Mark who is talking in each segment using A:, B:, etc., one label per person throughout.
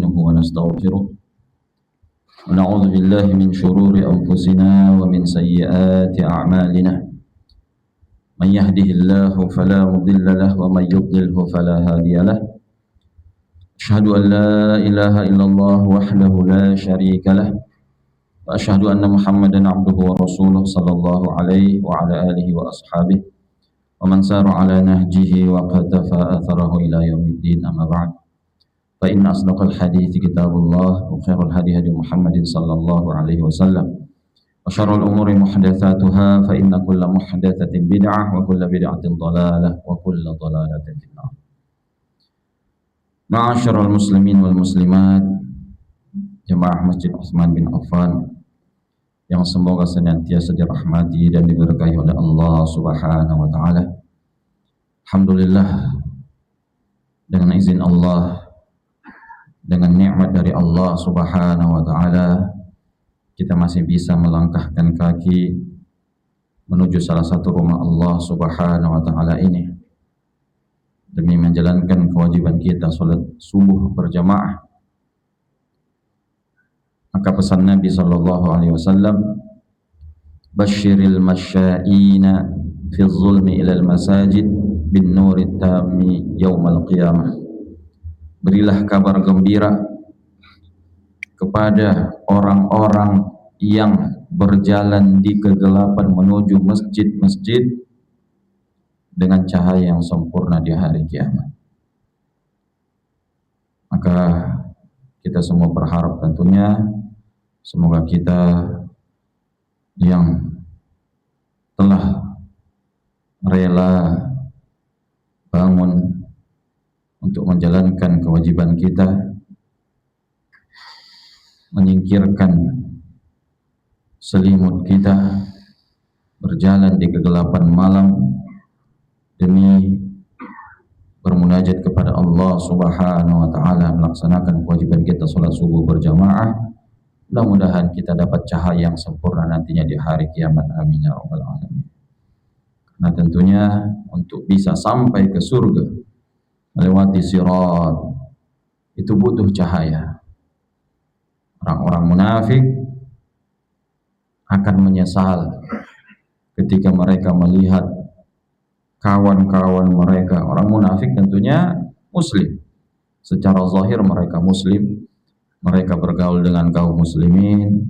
A: ونستغفره ونعوذ بالله من شرور أنفسنا ومن سيئات أعمالنا من يهده الله فلا مضل له ومن يضلله فلا هادي له أشهد أن لا إله إلا الله وحده لا شريك له وأشهد أن محمدا عبده ورسوله صلى الله عليه وعلى آله وأصحابه ومن سار على نهجه وقتفى أثره إلى يوم الدين أما بعد فإن أصدق الحديث كتاب الله وخير الهدي هدي محمد صلى الله عليه وسلم وشر الأمور محدثاتها فإن كل محدثة بدعة وكل بدعة ضلالة وكل ضلالة في النار. معاشر المسلمين والmuslimat, jemaah Masjid Utsman bin Affan yang semoga senantiasa dirahmati dan diberkahi oleh Allah Subhanahu wa taala. Alhamdulillah, dengan izin Allah, dengan nikmat dari Allah Subhanahu wa taala, kita masih bisa melangkahkan kaki menuju salah satu rumah Allah Subhanahu wa taala ini demi menjalankan kewajiban kita salat subuh berjamaah. Maka pesan Nabi sallallahu alaihi wasallam, "Basyiril masya'ina fi zulmi ilal masajid bin nurit tammi yaumal qiyamah." Berilah kabar gembira kepada orang-orang yang berjalan di kegelapan menuju masjid-masjid dengan cahaya yang sempurna di hari kiamat. Maka kita semua berharap tentunya semoga kita yang telah rela bangun untuk menjalankan kewajiban kita, menyingkirkan selimut kita, berjalan di kegelapan malam demi bermunajat kepada Allah Subhanahu wa taala, melaksanakan kewajiban kita salat subuh berjamaah. Mudah-mudahan kita dapat cahaya yang sempurna nantinya di hari kiamat. Amin ya rabbal alamin. Nah, tentunya untuk bisa sampai ke surga melewati sirat itu butuh cahaya. Orang-orang munafik akan menyesal ketika mereka melihat kawan-kawan mereka. Orang munafik tentunya muslim. Secara zahir mereka muslim, mereka bergaul dengan kaum muslimin,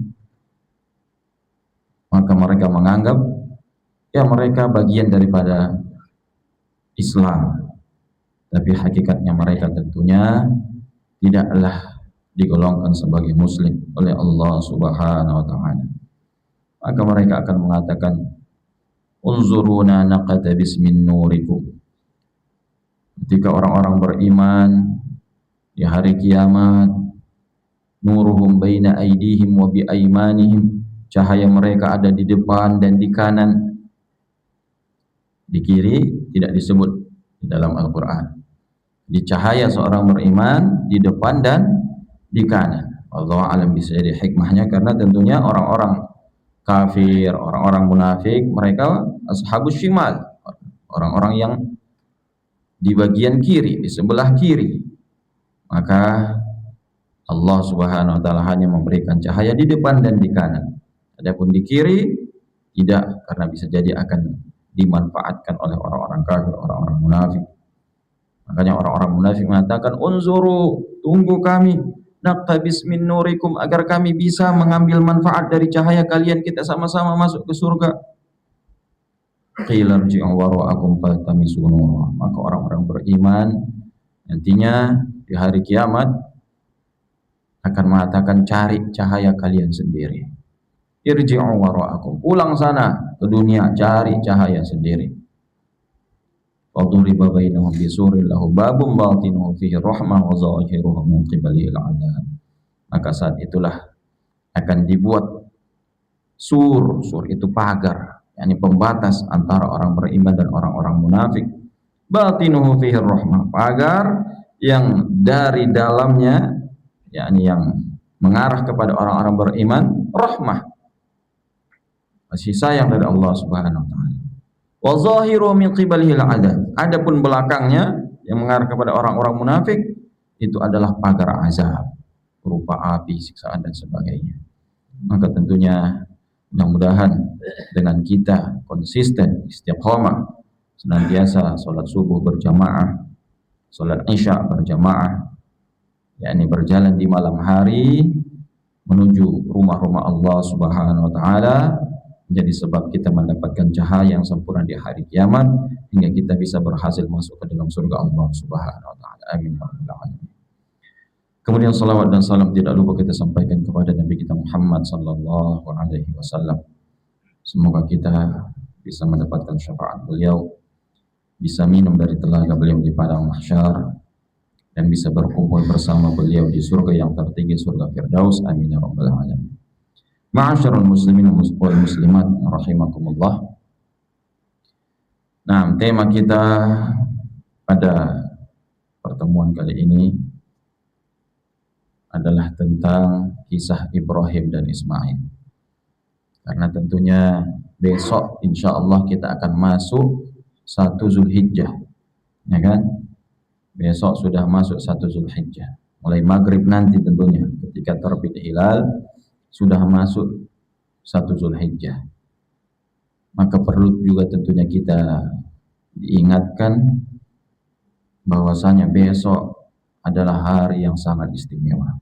A: maka mereka menganggap ya mereka bagian daripada Islam. Tapi hakikatnya mereka tentunya tidaklah digolongkan sebagai muslim oleh Allah Subhanahu wa taala. Maka mereka akan mengatakan, "Unzuruna naqtabis min nurikum." Ketika orang-orang beriman di hari kiamat, nuruhum baina aydihim wa bi aymanihim, cahaya mereka ada di depan dan di kanan. Di kiri tidak disebut di dalam Al-Qur'an. Di cahaya seorang beriman di depan dan di kanan. Wallahu a'lam, bisa jadi hikmahnya karena tentunya orang-orang kafir, orang-orang munafik, mereka ashabus shimal, orang-orang yang di bagian kiri, di sebelah kiri. Maka Allah Subhanahu wa taala hanya memberikan cahaya di depan dan di kanan. Adapun di kiri tidak, karena bisa jadi akan dimanfaatkan oleh orang-orang kafir, orang-orang munafik. Makanya orang-orang munafik mengatakan, "Unzuru, tunggu kami, naqtabis min nurikum, agar kami bisa mengambil manfaat dari cahaya kalian, kita sama-sama masuk ke surga." Qila irji'u wara'akum faltamisu nura. Maka orang-orang beriman nantinya di hari kiamat akan mengatakan, cari cahaya kalian sendiri. Irji'u wara'akum, pulang sana ke dunia, cari cahaya sendiri. Waduriba bainahum bisurin lahu babun batinuhu fihi rahmah wa zahiruhu min qibalihi al-'adab. Maka saat itulah akan dibuat sur itu pagar, yakni pembatas antara orang beriman dan orang-orang munafik. Batinuhu fihi rahmah, pagar yang dari dalamnya, yakni yang mengarah kepada orang-orang beriman, rahmah, kasih sayang dari Allah Subhanahu wa taala. Wa zahiru min qibalihi al-'adab. Adapun belakangnya yang mengarah kepada orang-orang munafik itu adalah pagar azab. berupa api, siksaan dan sebagainya. Maka tentunya mudah-mudahan dengan kita konsisten istiqomah senantiasa sholat subuh berjamaah, sholat isya berjamaah, yakni berjalan di malam hari menuju rumah-rumah Allah Subhanahu wa taala, menjadi sebab kita mendapatkan cahaya yang sempurna di hari kiamat hingga kita bisa berhasil masuk ke dalam surga Allah Subhanahu wa taala. Amin ya rabbal alamin. Kemudian salawat dan salam tidak lupa kita sampaikan kepada Nabi kita Muhammad sallallahu alaihi wasallam. Semoga kita bisa mendapatkan syafaat beliau, bisa minum dari telaga beliau di padang mahsyar, dan bisa berkumpul bersama beliau di surga yang tertinggi, surga Firdaus. Amin ya rabbal alamin. Ma'asyiral muslimin wal muslimat rahimakumullah. Nah, tema kita pada pertemuan kali ini adalah tentang kisah Ibrahim dan Ismail. Karena tentunya besok insya Allah kita akan masuk 1 Zulhijjah, ya kan? Besok sudah masuk 1 Zulhijjah. Mulai maghrib nanti tentunya ketika terbit hilal sudah masuk 1 Zulhijjah. Maka perlu juga tentunya kita diingatkan bahwasanya besok adalah hari yang sangat istimewa.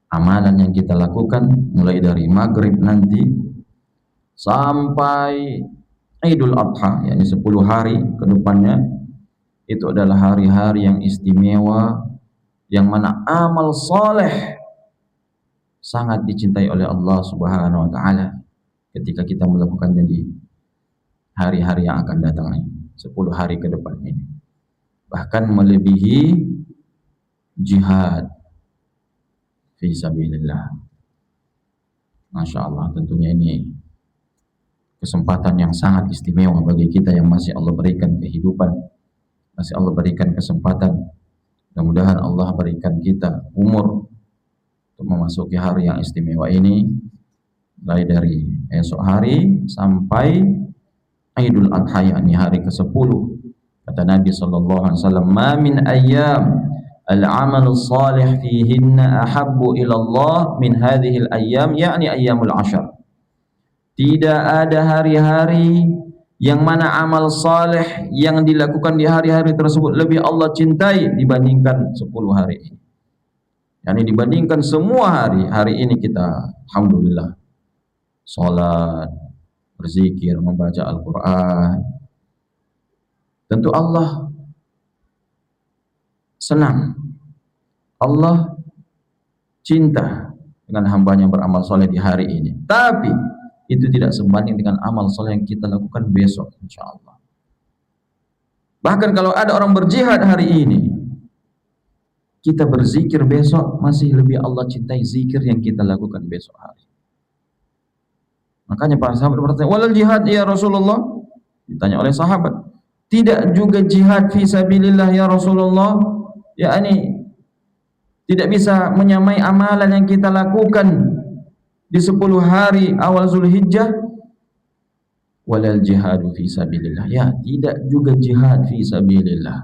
A: Amalan yang kita lakukan mulai dari maghrib nanti sampai Idul Adha, yakni 10 hari ke depannya, itu adalah hari-hari yang istimewa, yang mana amal soleh sangat dicintai oleh Allah Subhanahu wa taala ketika kita melakukannya di hari-hari yang akan datang ini, 10 hari ke depan ini. Bahkan melebihi jihad fi sabilillah. Masya Allah, tentunya ini kesempatan yang sangat istimewa bagi kita yang masih Allah berikan kehidupan, masih Allah berikan kesempatan. Mudah-mudahan Allah berikan kita umur untuk memasuki hari yang istimewa ini, mulai dari esok hari sampai Idul Adha, yakni hari ke-10. Kata Nabi sallallahu alaihi wasallam, "Ma min ayyam al-amal salih fihinna ahabbu ila Allah min hadhihi al-ayyam, yakni ayyamul 'ashr." Tidak ada hari-hari yang mana amal saleh yang dilakukan di hari-hari tersebut lebih Allah cintai dibandingkan 10 hari ini. Yani dibandingkan semua hari ini kita alhamdulillah salat, berzikir, membaca Al-Qur'an. Tentu Allah senang, Allah cinta dengan hambanya beramal soleh di hari ini. Tapi itu tidak sebanding dengan amal soleh yang kita lakukan besok insya Allah. Bahkan kalau ada orang berjihad hari ini, kita berzikir besok masih lebih Allah cintai zikir yang kita lakukan besok hari. Makanya para sahabat bertanya, "Walal jihad ya Rasulullah?" Ditanya oleh sahabat, "Tidak juga jihad fi sabilillah ya Rasulullah?" Yakni tidak bisa menyamai amalan yang kita lakukan di 10 hari awal Zulhijjah. Walal jihadu fi sabilillah, ya tidak juga jihad fi sabilillah.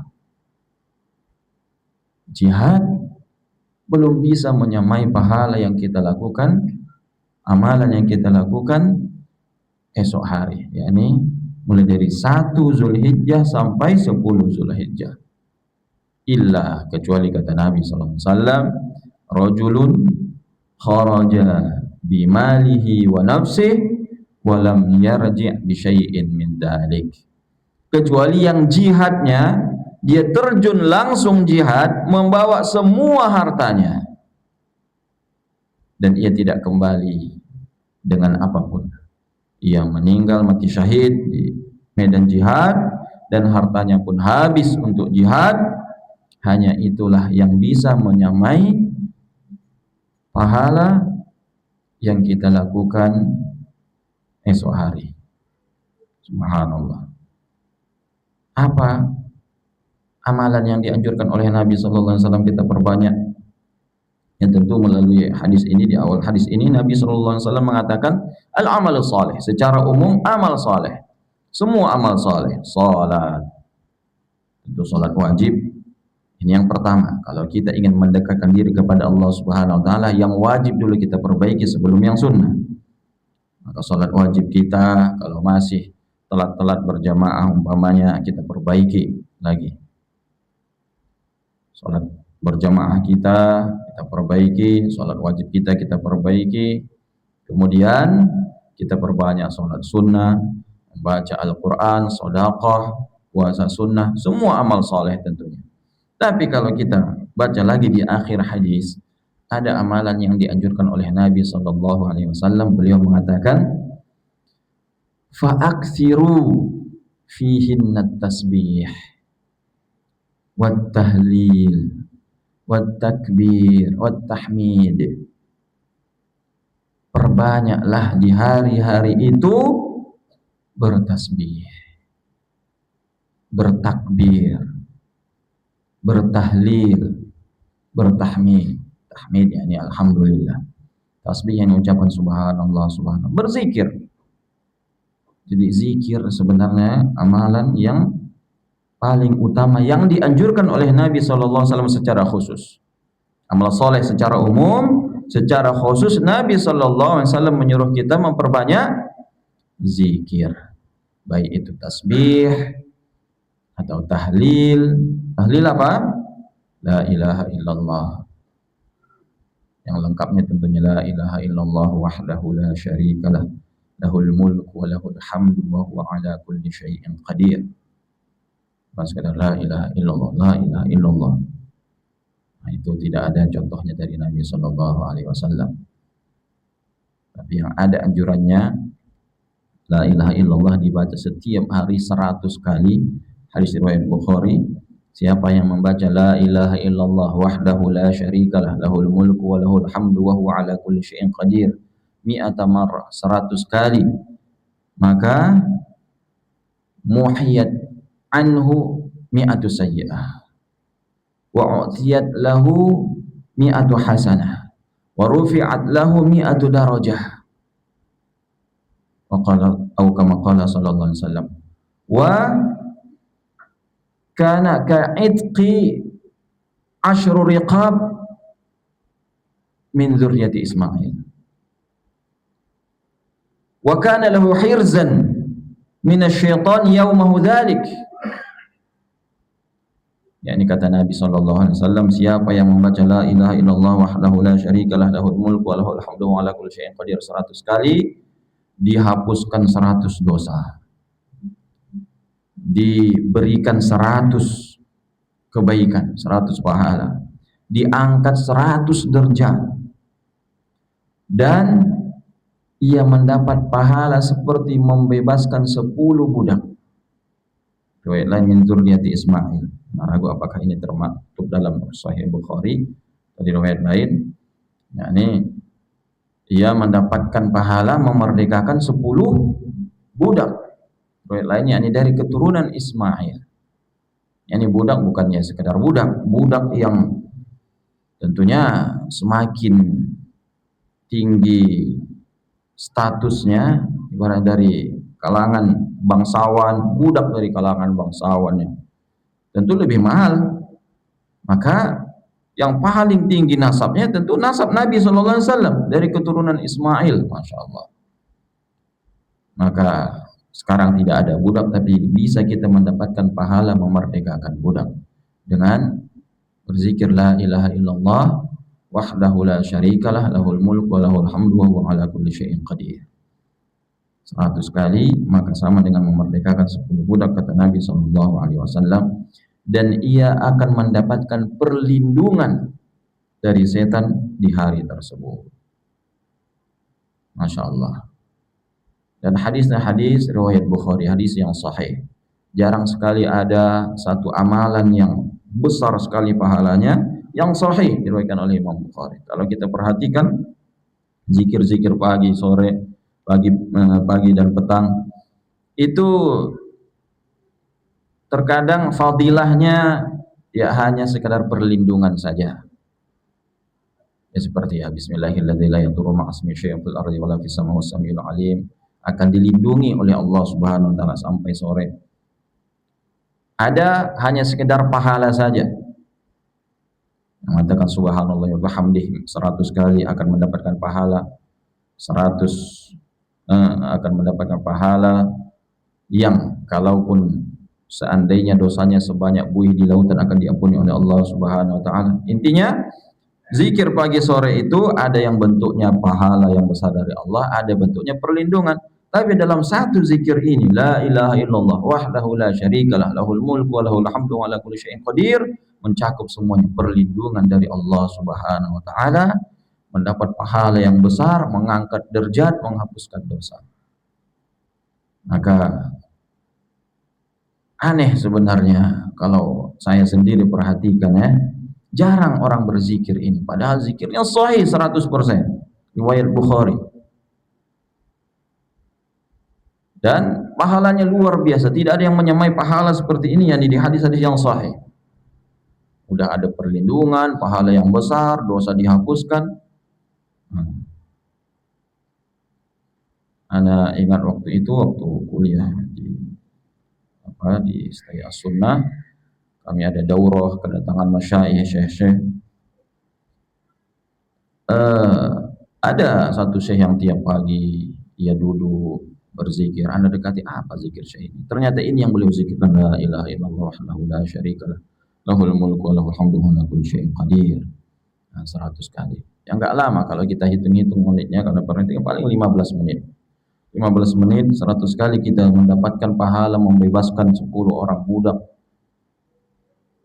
A: Jihad belum bisa menyamai pahala yang kita lakukan, amalan yang kita lakukan esok hari, yakni mulai dari 1 Zulhijjah sampai 10 Zulhijjah. Illa, kecuali kata Nabi sallallahu alaihi wasallam, rajulun kharaja bimalihi wa nafsihi wa lam yarji' bi syai'in min dzalik. Kecuali yang jihadnya dia terjun langsung jihad membawa semua hartanya dan ia tidak kembali dengan apapun. Ia meninggal mati syahid di medan jihad dan hartanya pun habis untuk jihad. Hanya itulah yang bisa menyamai pahala yang kita lakukan esok hari. Subhanallah. Apa amalan yang dianjurkan oleh Nabi sallallahu alaihi wasallam kita perbanyak? Yang tentu melalui hadis ini, di awal hadis ini Nabi sallallahu alaihi wasallam mengatakan al-amal saleh, secara umum amal saleh. Semua amal saleh, salat, tentu salat wajib Ini yang pertama. Kalau kita ingin mendekatkan diri kepada Allah Subhanahu wa taala, yang wajib dulu kita perbaiki sebelum yang sunnah. Maka salat wajib kita kalau masih telat-telat berjamaah umpamanya kita perbaiki lagi. Salat berjamaah kita perbaiki, salat wajib kita perbaiki. Kemudian kita perbanyak salat sunnah, membaca Al-Qur'an, sedekah, puasa sunnah, semua amal soleh tentunya. Tapi kalau kita baca lagi di akhir hadis, ada amalan yang dianjurkan oleh Nabi sallallahu alaihi wasallam. Beliau mengatakan, "Fa'aksiru fihinna tasbih wat tahlil wat takbir wat tahmid." Perbanyaklah di hari-hari itu bertasbih, bertakbir, bertahlil, bertahmid. Tahmid yakni alhamdulillah. Tasbih yang mengucapkan subhanallah, subhanallah. Berzikir. Jadi zikir sebenarnya amalan yang paling utama yang dianjurkan oleh Nabi SAW secara khusus. Amal soleh secara umum, secara khusus Nabi SAW menyuruh kita memperbanyak zikir. Baik itu tasbih atau tahlil. Tahlil apa? La ilaha illallah. Yang lengkapnya tentunya la ilaha illallah wahdahu la syarikalah, lahul mulku wa lahul hamdu wa huwa ala kulli syai'in qadir. Bukan sekadar la ilaha illallah, la ilaha illallah. Nah, itu tidak ada contohnya dari Nabi sallallahu alaihi wasallam. Tapi yang ada anjurannya la ilaha illallah dibaca setiap hari 100 kali. Hadis riwayat Bukhari. Siapa yang membaca la ilaha illallah wahdahu la syarikalah, lahul mulku wa lahul hamdu wa huwa ala kulli syai'in qadir mi'ata marrah, 100 kali, maka muhiyat anhu mi'atu sayyi'ah wa u'tiyat lahu mi'atu hasanah wa rufi'at lahu mi'atu darajah. Wa qala au kama qala sallallahu alaihi wasallam, wa kana ka'idqi asyru riqab min dzurriyyati Ismail wa kana lahu hirzan min asy-syaitan yaumahu dzalik. yakni kata Nabi sallallahu alaihi wasallam, siapa yang membaca la ilaha illallah wahdahu la syarikalah lahul mulku wa lahul hamdu wa ala kulli syai'in qadir 100 kali, dihapuskan 100 dosa, diberikan 100 kebaikan, 100 pahala, diangkat 100 derajat, dan ia mendapat pahala seperti membebaskan 10 budak. Riwayat lain min dzurriyyati Ismail. Nah, ragu apakah ini termaktub dalam Sahih Bukhari atau di riwayat lain. Yakni ia mendapatkan pahala memerdekakan 10 budak. Riwayat lainnya yakni dari keturunan Ismail. Yani budak bukannya sekedar budak, budak yang tentunya semakin tinggi statusnya, ibarat dari kalangan bangsawan, budak dari kalangan bangsawannya tentu lebih mahal. Maka yang paling tinggi nasabnya tentu nasab Nabi SAW dari keturunan Ismail, Masya Allah. Maka sekarang tidak ada budak, tapi bisa kita mendapatkan pahala memerdekakan budak dengan berzikir la ilaha illallah wahdahu la syarikalah lahul mulku wa lahul hamdu wa huwa ala kulli syai'in qadir 100 kali, maka sama dengan memerdekakan 10 budak kata Nabi SAW, dan ia akan mendapatkan perlindungan dari setan di hari tersebut. Masya Allah. Dan hadisnya hadis riwayat Bukhari, hadis yang sahih. Jarang sekali ada satu amalan yang besar sekali pahalanya yang sahih diriwayatkan oleh Imam Bukhari. Kalau kita perhatikan zikir-zikir pagi, sore, pagi dan petang, itu terkadang fadilahnya ya hanya sekadar perlindungan saja. Ya seperti ya bismillahirrahmanirrahim la yadurru ma'asmi syai'un fil ardi wa la fis samawati was-sami'ul 'alim, akan dilindungi oleh Allah Subhanahu wa taala sampai sore. Ada hanya sekedar pahala saja. mengatakan subhanallah wa bihamdihi 100 kali akan mendapatkan pahala 100, akan mendapatkan pahala yang kalaupun seandainya dosanya sebanyak buih di lautan akan diampuni oleh Allah Subhanahu wa taala. Intinya zikir pagi sore itu ada yang bentuknya pahala yang besar dari Allah, ada bentuknya perlindungan. Tapi dalam satu zikir ini, la ilaha illallah wahdahu la syarikalah lahul mulku wa lahul hamdu wa ala kulli syai'in qadir, mencakup semuanya perlindungan dari Allah Subhanahu wa taala, mendapat pahala yang besar, mengangkat derajat, menghapuskan dosa. Maka aneh sebenarnya kalau saya sendiri perhatikan ya, jarang orang berzikir ini, padahal zikirnya sahih 100%. Riwayat Bukhari. Dan pahalanya luar biasa, tidak ada yang menyamai pahala seperti ini yang di hadis-hadis yang sahih. Udah ada perlindungan, pahala yang besar, dosa dihapuskan. Ana ingat waktu itu, waktu kuliah di Istaya Sunnah, kami ada daurah kedatangan masyayikh, syekh-syekh. Ada satu syekh yang tiap pagi ia duduk berzikir. Anda dekati apa zikir syekh ini? Ternyata ini yang beliau zikirkan, la ilaha illallah wahdahu la syarikalah lahul mulku wa lahul hamdu wa ala kulli syai'in qadir. 100 kali. Yang enggak lama kalau kita hitung-hitung menitnya, kalau perhatikan paling 15 menit. 15 menit 100 kali kita mendapatkan pahala membebaskan 10 orang budak.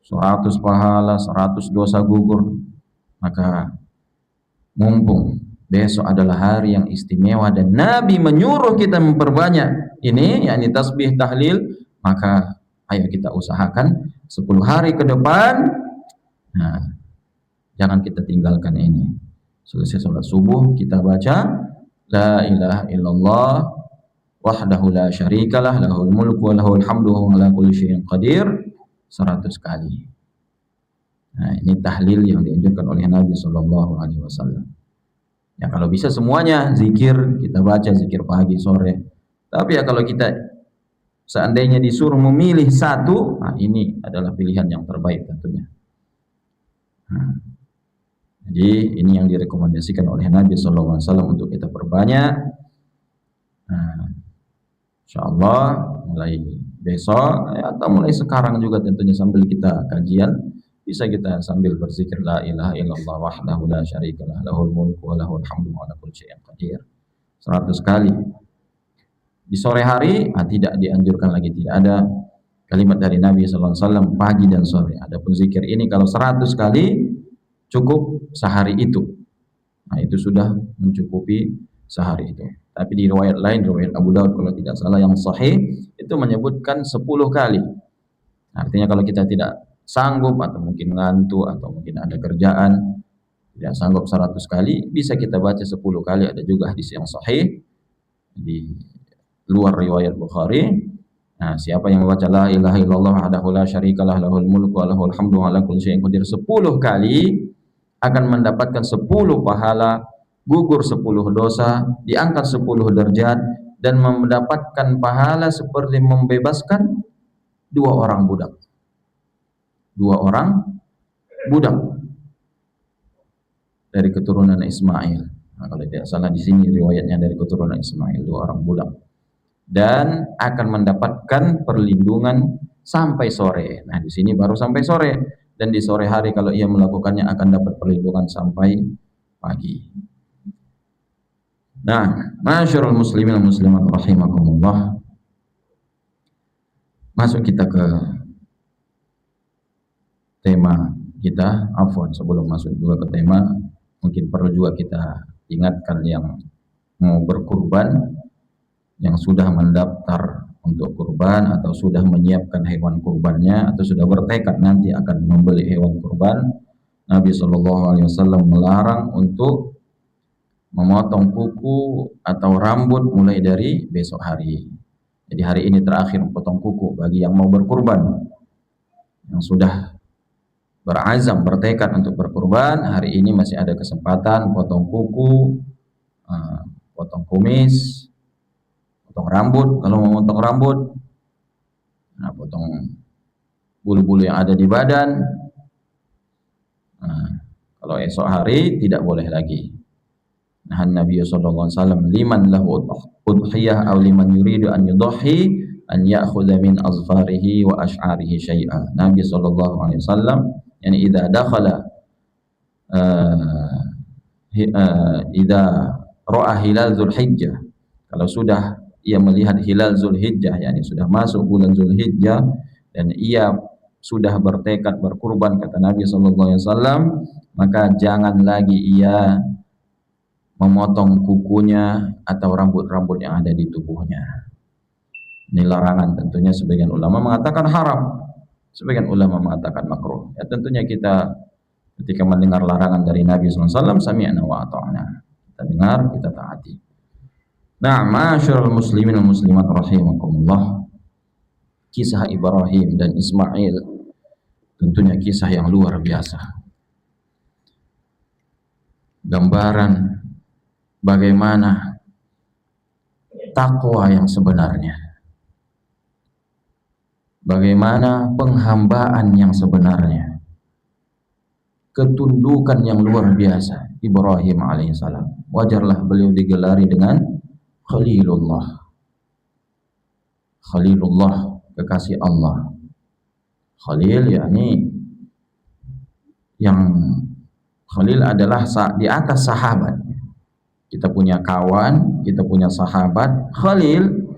A: 100 pahala, 100 dosa gugur. Maka mumpung besok adalah hari yang istimewa dan Nabi menyuruh kita memperbanyak ini, yakni tasbih tahlil, maka ayo kita usahakan 10 hari ke depan. Nah, jangan kita tinggalkan ini. Selesai sholat subuh kita baca la ilaha illallah wahdahu la syarikalah lahul mulku wa lahul hamdu wa ala kulli syai'in qadir 100 kali. Nah, ini tahlil yang dianjurkan oleh Nabi sallallahu alaihi wasallam. Ya kalau bisa semuanya zikir kita baca, zikir pagi sore. Tapi ya kalau kita seandainya disuruh memilih satu, nah ini adalah pilihan yang terbaik tentunya. Jadi ini yang direkomendasikan oleh Nabi sallallahu alaihi wasallam untuk kita perbanyak. Insyaallah mulai besok atau mulai sekarang juga tentunya sambil kita kajian bisa kita sambil berzikir la ilaha illallah wahdahu la syarikalah lahul mulku wa lahul hamdu wa ala kulli syai'in qadir 100 kali. Di sore hari tidak dianjurkan lagi, tidak ada kalimat dari Nabi sallallahu alaihi wasallam pagi dan sore. Adapun zikir ini kalau 100 kali cukup sehari itu. Nah, itu sudah mencukupi sehari itu. Tapi di riwayat lain, riwayat Abu Daud kalau tidak salah yang sahih itu menyebutkan 10 kali. Artinya kalau kita tidak sanggup atau mungkin ngantuk atau mungkin ada kerjaan tidak sanggup 100 kali, bisa kita baca 10 kali. Ada juga hadis yang sahih di luar riwayat Bukhari. Nah, siapa yang membaca la ilaha illallah wahdahu la syarikalah lahul mulku wa lahul hamdu wa ala kulli syai'in qadir 10 kali akan mendapatkan 10 pahala, gugur 10 dosa, diangkat 10 derajat dan mendapatkan pahala seperti membebaskan 2 orang budak. 2 orang budak dari keturunan Ismail. Nah, kalau tidak salah di sini riwayatnya dari keturunan Ismail, 2 orang budak. Dan akan mendapatkan perlindungan sampai sore. Nah, di sini baru sampai sore. Dan di sore hari kalau ia melakukannya akan dapat perlindungan sampai pagi. Nah, masyarul muslimin dan muslimat rahimakumullah. Masuk kita ke tema kita. Afwan, sebelum masuk juga ke tema, mungkin perlu juga kita ingatkan yang mau berkurban, yang sudah mendaftar untuk kurban atau sudah menyiapkan hewan kurbannya atau sudah bertekad nanti akan membeli hewan kurban. Nabi Shallallahu Alaihi Wasallam melarang untuk memotong kuku atau rambut mulai dari besok hari. Jadi hari ini terakhir memotong kuku bagi yang mau berkurban, yang sudah berazam bertekad untuk berkurban, hari ini masih ada kesempatan potong kuku, potong kumis, potong rambut. Kalau mau potong rambut, nah potong bulu-bulu yang ada di badan, Nah, kalau esok hari tidak boleh lagi. Nah, Nabi sallallahu alaihi wasallam liman lahu udhiyah aw liman yuridu an yudhi an ya'khudha min azfarihi wa ash'arihi syai'a. Nabi sallallahu alaihi wasallam yani idza dakhala idza ra'a hilal Zulhijjah, kalau sudah ia melihat hilal Zulhijjah, yakni sudah masuk bulan Zulhijjah dan ia sudah bertekad berkurban, kata Nabi sallallahu alaihi wasallam, maka jangan lagi ia memotong kukunya atau rambut-rambut yang ada di tubuhnya. Ini larangan, tentunya sebagian ulama mengatakan haram, sebagian ulama mengatakan makruh. Ya tentunya kita ketika mendengar larangan dari Nabi SAW, sami'na wa ata'na, kita dengar, kita taati. Nah, ma'asyiral muslimin wal muslimat rahimakumullah, kisah Ibrahim dan Ismail tentunya kisah yang luar biasa, gambaran bagaimana takwa yang sebenarnya, bagaimana penghambaan yang sebenarnya, ketundukan yang luar biasa Ibrahim alaihissalam. Wajarlah beliau digelari dengan Khalilullah. Khalilullah, kekasih Allah. Khalil yakni yang Khalil adalah di atas sahabat. Kita punya kawan, kita punya sahabat. Khalil,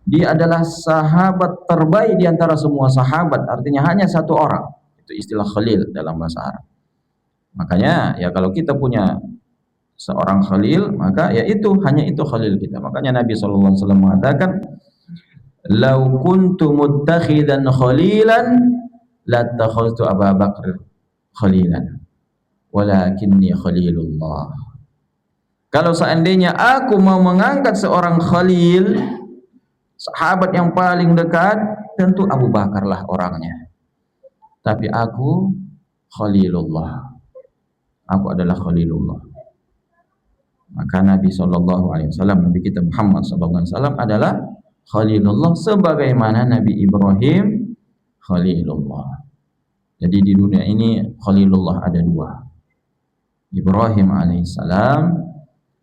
A: dia adalah sahabat terbaik di antara semua sahabat. Artinya hanya satu orang. Itu istilah Khalil dalam bahasa Arab. Makanya ya kalau kita punya seorang Khalil, maka ya itu, hanya itu Khalil kita. Makanya Nabi SAW mengatakan, "Lau kuntu muttakhidan khalilan lattakhadhtu Abu Bakr khalilan, walakinni khalilullah." Kalau seandainya aku mau mengangkat seorang khalil, sahabat yang paling dekat, tentu Abu Bakar lah orangnya. Tapi aku Khalilullah. Aku adalah Khalilullah. Maka Nabi SAW, Nabi kita Muhammad SAW adalah Khalilullah, sebagaimana Nabi Ibrahim Khalilullah. Jadi di dunia ini Khalilullah ada dua, Ibrahim alaihissalam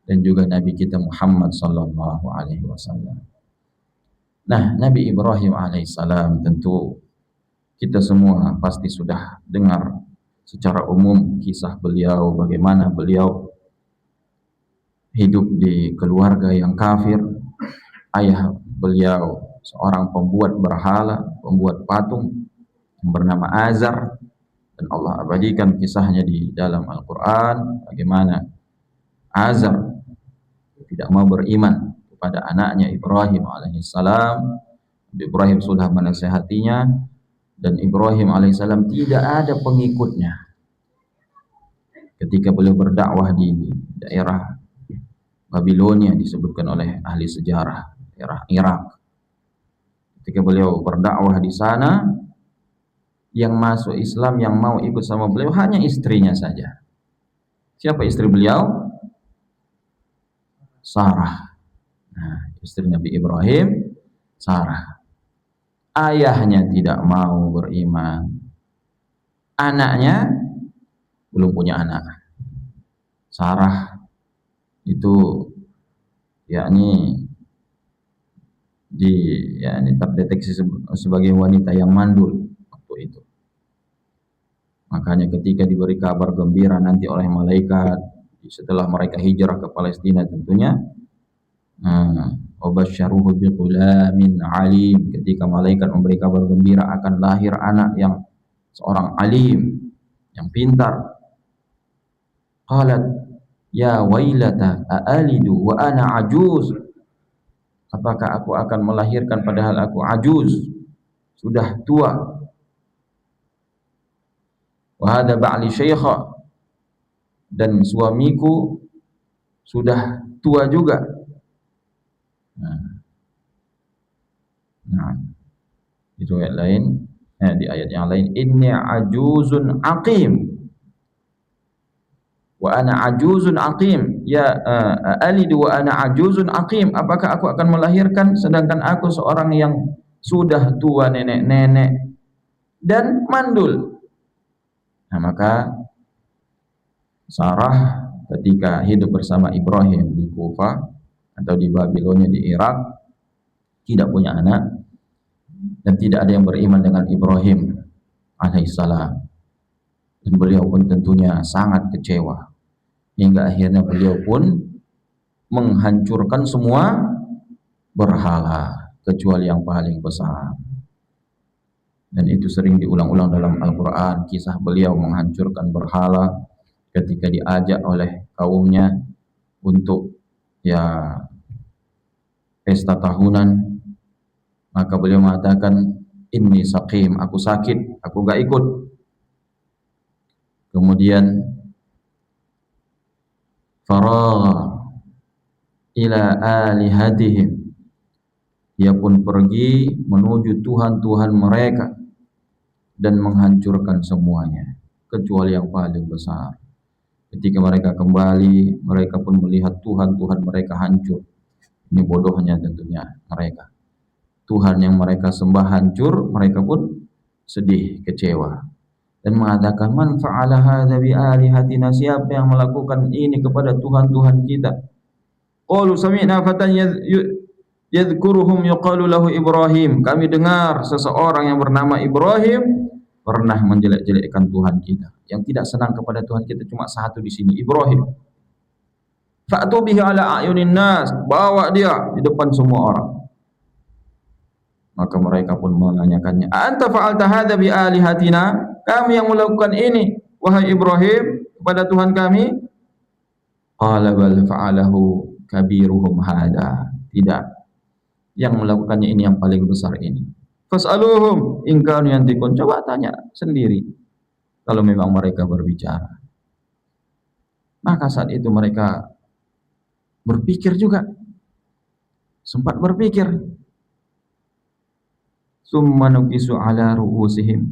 A: dan juga Nabi kita Muhammad SAW. Nah, Nabi Ibrahim alaihissalam tentu kita semua pasti sudah dengar secara umum kisah beliau, bagaimana beliau hidup di keluarga yang kafir. Ayah beliau seorang pembuat berhala, pembuat patung yang bernama Azar, dan Allah abadikan kisahnya di dalam Al-Quran, bagaimana Azar tidak mau beriman kepada anaknya Ibrahim alaihissalam. Ibrahim sudah menasihatinya, dan Ibrahim alaihissalam tidak ada pengikutnya. Ketika beliau berdakwah di daerah Babilonia, disebutkan oleh ahli sejarah, daerah Irak. Ketika beliau berdakwah di sana, yang masuk Islam, yang mau ikut sama beliau hanya istrinya saja. Siapa istri beliau? Sarah. Nah, istri Nabi Ibrahim, Sarah. Ayahnya tidak mau beriman. Anaknya belum punya anak. Sarah itu yakni terdeteksi sebagai wanita yang mandul waktu itu. Makanya ketika diberi kabar gembira nanti oleh malaikat setelah mereka hijrah ke Palestina, tentunya Wabasyaruhu bighulamin alim, ketika malaikat memberi kabar gembira akan lahir anak yang seorang alim, yang pintar. Qalat ya wailata aalidu wa ana ajuz, apakah aku akan melahirkan padahal aku ajuz, sudah tua. Wa hadza ba'li syaikha, dan suamiku sudah tua juga. Nah, di ayat lain, di ayat yang lain, inni ajuzun aqim wa ana ajuzun aqim, ya alidu wa ana ajuzun aqim, apakah aku akan melahirkan sedangkan aku seorang yang sudah tua, nenek-nenek dan mandul. Nah, maka Sarah ketika hidup bersama Ibrahim di Kufah atau di Babilonia di Irak, tidak punya anak dan tidak ada yang beriman dengan Ibrahim alaihissalam, dan beliau pun tentunya sangat kecewa hingga akhirnya beliau pun menghancurkan semua berhala kecuali yang paling besar. Dan itu sering diulang-ulang dalam Al-Quran, kisah beliau menghancurkan berhala ketika diajak oleh kaumnya untuk ya pesta tahunan, maka beliau mengatakan, inni saqim, aku sakit, aku gak ikut. Kemudian faragha ila alihatihim, dia pun pergi menuju Tuhan-Tuhan mereka dan menghancurkan semuanya kecuali yang paling besar. Ketika mereka kembali, mereka pun melihat Tuhan-Tuhan mereka hancur. Ini bodohnya tentunya mereka. Tuhan yang mereka sembah hancur, mereka pun sedih, kecewa, dan mengatakan, man fa'ala hadza bi alihatina, siapa yang melakukan ini kepada Tuhan-Tuhan kita? Qalu sami'na fatan yadhkuruhum yuqalu lahu Ibrahim, kami dengar seseorang yang bernama Ibrahim pernah menjelek-jelekkan Tuhan kita. Yang tidak senang kepada Tuhan kita cuma satu di sini, Ibrahim. Fa'tu bihi ala a'yunin nas, bawa dia di depan semua orang. Maka mereka pun menanyakannya, anta fa'alta hadza bi alihatina, kami yang melakukan ini wahai Ibrahim kepada Tuhan kami? Qala bal fa'alahu kabiruhum hada, tidak, yang melakukannya ini yang paling besar ini. Fas'aluhum in kanu yantiqun, coba tanya sendiri kalau memang mereka berbicara. Maka saat itu mereka berpikir juga, sempat berpikir. Summa nukisu ala ru'usihim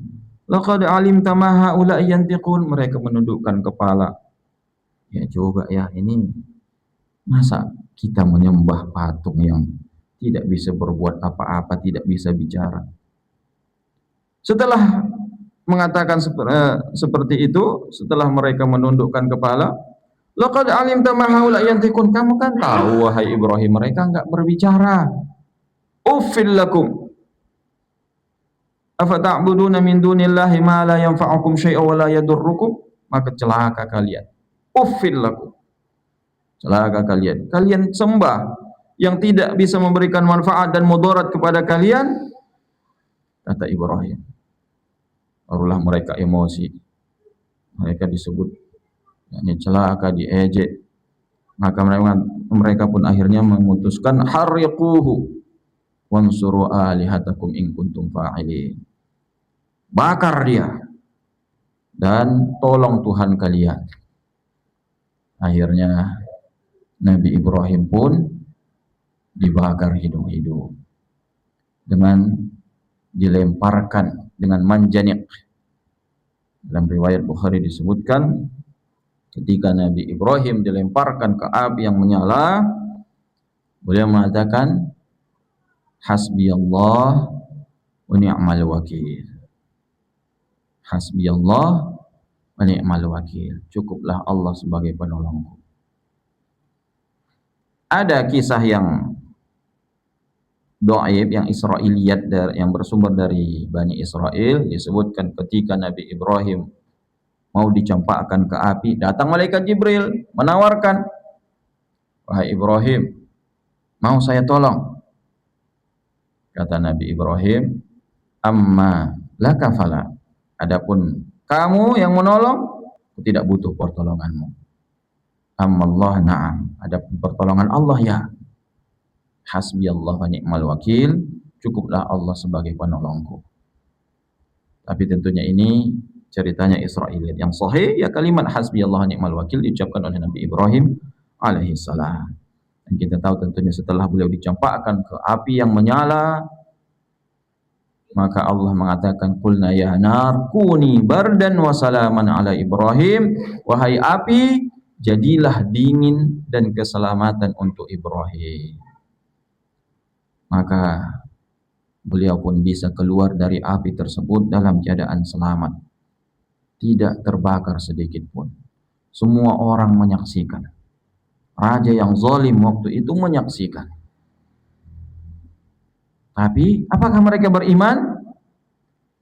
A: laqad alimta ma haula yantiqun, mereka menundukkan kepala. Ya coba ya, ini masa kita menyembah patung yang tidak bisa berbuat apa-apa, tidak bisa bicara. Setelah mengatakan seperti itu, setelah mereka menundukkan kepala, laqad alimta ma haula yantiqun, kamu kan tahu wahai Ibrahim mereka enggak berbicara. Uffil lakum afata'buduna min dunillahi ma la yanfa'ukum syai'an wa la yadurrukum, maka celaka kalian. Uffil lakum, celaka kalian, kalian sembah yang tidak bisa memberikan manfaat dan mudarat kepada kalian, kata Ibrahim. Barulah mereka emosi, mereka disebut yakni celaka, diejek. Maka mereka pun akhirnya memutuskan, harriquhu wansuru alihatakum in kuntum fa'ilin, bakar dia dan tolong Tuhan kalian. Akhirnya Nabi Ibrahim pun dibakar hidup-hidup dengan dilemparkan dengan manjanik. Dalam riwayat Bukhari disebutkan, ketika Nabi Ibrahim dilemparkan ke api yang menyala, beliau mengatakan, hasbiyallah wa ni'mal wakil. Hasbiyallah wa ni'mal wakil, cukuplah Allah sebagai penolongku. Ada kisah yang dhaif, yang Israiliyat, yang bersumber dari Bani Israel, disebutkan ketika Nabi Ibrahim mau dicampakkan ke api, datang malaikat Jibril menawarkan, wahai Ibrahim, mau saya tolong? Kata Nabi Ibrahim, amma laka fala, adapun kamu yang menolong, aku tidak butuh pertolonganmu. Amma Allah na'am, adapun pertolongan Allah ya. Hasbiyallah wa ni'mal wakil, cukuplah Allah sebagai penolongku. Tapi tentunya ini ceritanya Israiliyat. Yang sahih ya kalimat hasbiyallah wa ni'mal wakil diucapkan oleh Nabi Ibrahim alaihissalam. Dan kita tahu tentunya setelah beliau dicampakkan ke api yang menyala, maka Allah mengatakan, qulna ya nar kuni bardan wa salaman ala Ibrahim, wahai api jadilah dingin dan keselamatan untuk Ibrahim. Maka beliau pun bisa keluar dari api tersebut dalam keadaan selamat, tidak terbakar sedikit pun. Semua orang menyaksikan. Raja yang zalim waktu itu menyaksikan. Tapi apakah mereka beriman?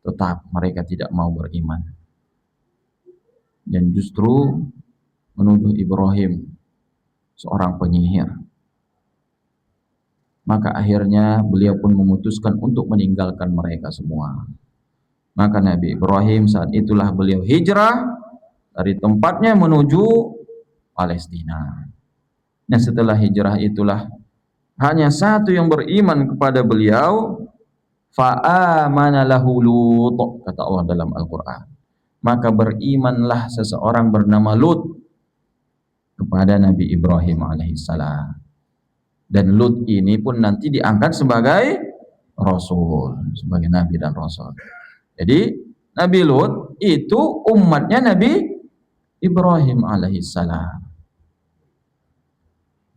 A: Tetap mereka tidak mau beriman. Dan justru menuduh Ibrahim seorang penyihir. Maka akhirnya beliau pun memutuskan untuk meninggalkan mereka semua. Maka Nabi Ibrahim saat itulah beliau hijrah dari tempatnya menuju Palestina. Nah, setelah hijrah itulah hanya satu yang beriman kepada beliau, fa'amana lahu Lut, kata Allah dalam Al-Qur'an. Maka berimanlah seseorang bernama Lut kepada Nabi Ibrahim alaihissalam. Dan Lut ini pun nanti diangkat sebagai rasul, sebagai nabi dan rasul. Jadi Nabi Lut itu umatnya Nabi Ibrahim alaihissalam.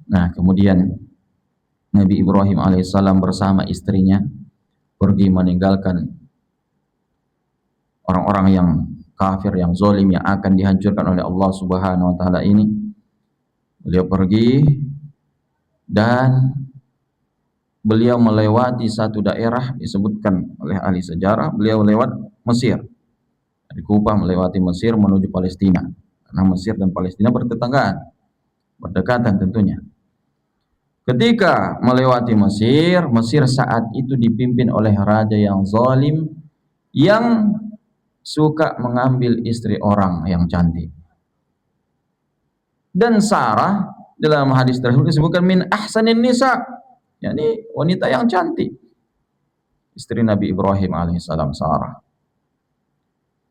A: Nah, kemudian Nabi Ibrahim alaihissalam bersama istrinya pergi meninggalkan orang-orang yang kafir, yang zalim, yang akan dihancurkan oleh Allah Subhanahu wa taala ini. Beliau pergi dan beliau melewati satu daerah disebutkan oleh ahli sejarah, beliau lewat Mesir. Dari Kufah melewati Mesir menuju Palestina. Karena Mesir dan Palestina bertetanggaan, berdekatan tentunya. Ketika melewati Mesir, Mesir saat itu dipimpin oleh raja yang zalim yang suka mengambil istri orang yang cantik. Dan Sarah dalam hadis tersebut disebutkan min ahsanin nisa, yakni wanita yang cantik, istri Nabi Ibrahim alaihissalam, Sarah.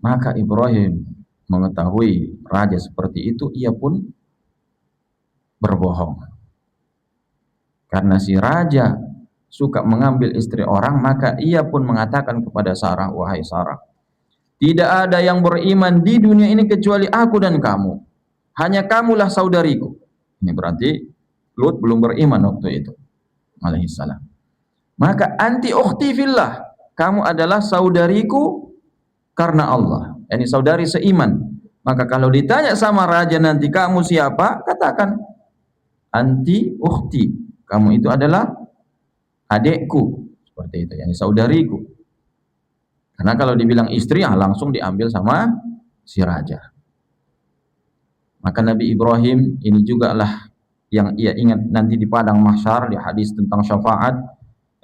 A: Maka Ibrahim mengetahui raja seperti itu, ia pun berbohong. Karena si raja suka mengambil istri orang, maka ia pun mengatakan kepada Sarah, wahai Sarah, tidak ada yang beriman di dunia ini kecuali aku dan kamu. Hanya kamulah saudariku. Ini berarti Lut belum beriman waktu itu, alaihissalam. Maka anti ukhti fillah, kamu adalah saudariku karena Allah. Ini saudari seiman. Maka kalau ditanya sama raja nanti kamu siapa, katakan anti ukhti, kamu itu adalah adekku, seperti itu, yani saudariku. Karena kalau dibilang istri, langsung diambil sama si raja. Maka Nabi Ibrahim ini juga lah yang ia ingat nanti di padang mahsyar, di hadis tentang syafaat,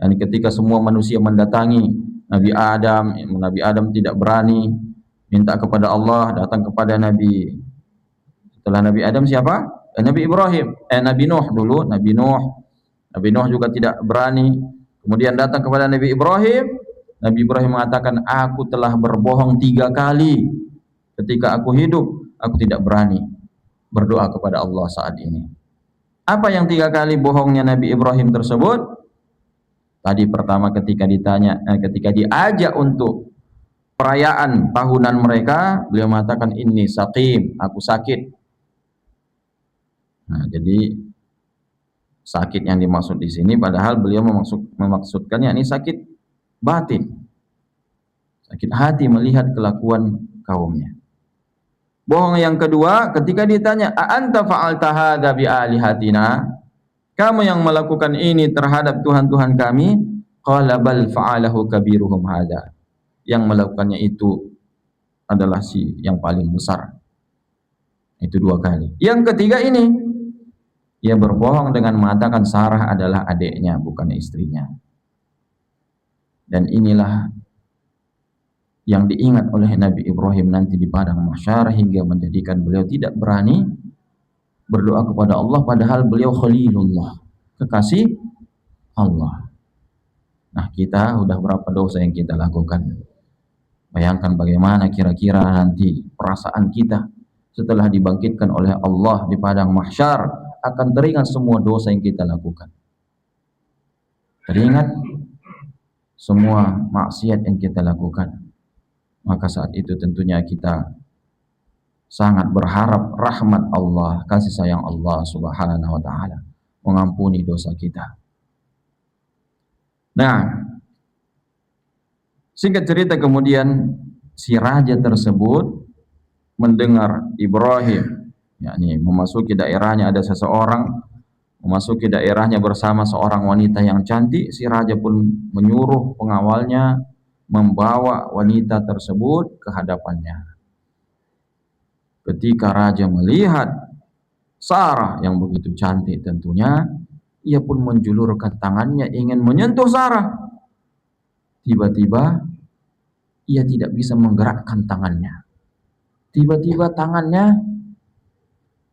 A: yani ketika semua manusia mendatangi Nabi Adam tidak berani minta kepada Allah, datang kepada Nabi. Setelah Nabi Adam siapa? Nabi Ibrahim, Nabi Nuh dulu, Nabi Nuh juga tidak berani. Kemudian datang kepada Nabi Ibrahim. Nabi Ibrahim mengatakan, aku telah berbohong 3 kali ketika aku hidup, aku tidak berani berdoa kepada Allah saat ini. Apa yang 3 kali bohongnya Nabi Ibrahim tersebut? Tadi pertama ketika ketika diajak untuk perayaan tahunan mereka, beliau mengatakan inni saqim, aku sakit. Nah, jadi sakit yang dimaksud di sini, padahal beliau memaksudkannya ini sakit batin, sakit hati melihat kelakuan kaumnya. Bohong yang kedua ketika ditanya, a anta fa'alta hadza bi alihatina, kamu yang melakukan ini terhadap Tuhan-Tuhan kami? Qala bal fa'alahu kabiruhum hadza, yang melakukannya itu adalah si yang paling besar. Itu 2 kali. Yang ketiga ini, ia berbohong dengan mengatakan Sarah adalah adiknya, bukan istrinya. Dan inilah yang diingat oleh Nabi Ibrahim nanti di padang mahsyar, hingga menjadikan beliau tidak berani berdoa kepada Allah, padahal beliau Khalilullah, kekasih Allah. Nah, kita udah berapa dosa yang kita lakukan? Bayangkan bagaimana kira-kira nanti perasaan kita setelah dibangkitkan oleh Allah di padang mahsyar. Akan teringat semua dosa yang kita lakukan, teringat semua maksiat yang kita lakukan. Maka saat itu tentunya kita sangat berharap rahmat Allah, kasih sayang Allah Subhanahu wa ta'ala mengampuni dosa kita. Nah, singkat cerita, kemudian si raja tersebut mendengar Ibrahim yakni memasuki daerahnya ada seseorang, memasuki daerahnya bersama seorang wanita yang cantik, si raja pun menyuruh pengawalnya membawa wanita tersebut ke hadapannya. Ketika raja melihat Sarah yang begitu cantik tentunya, ia pun menjulurkan tangannya ingin menyentuh Sarah. Tiba-tiba ia tidak bisa menggerakkan tangannya. Tiba-tiba tangannya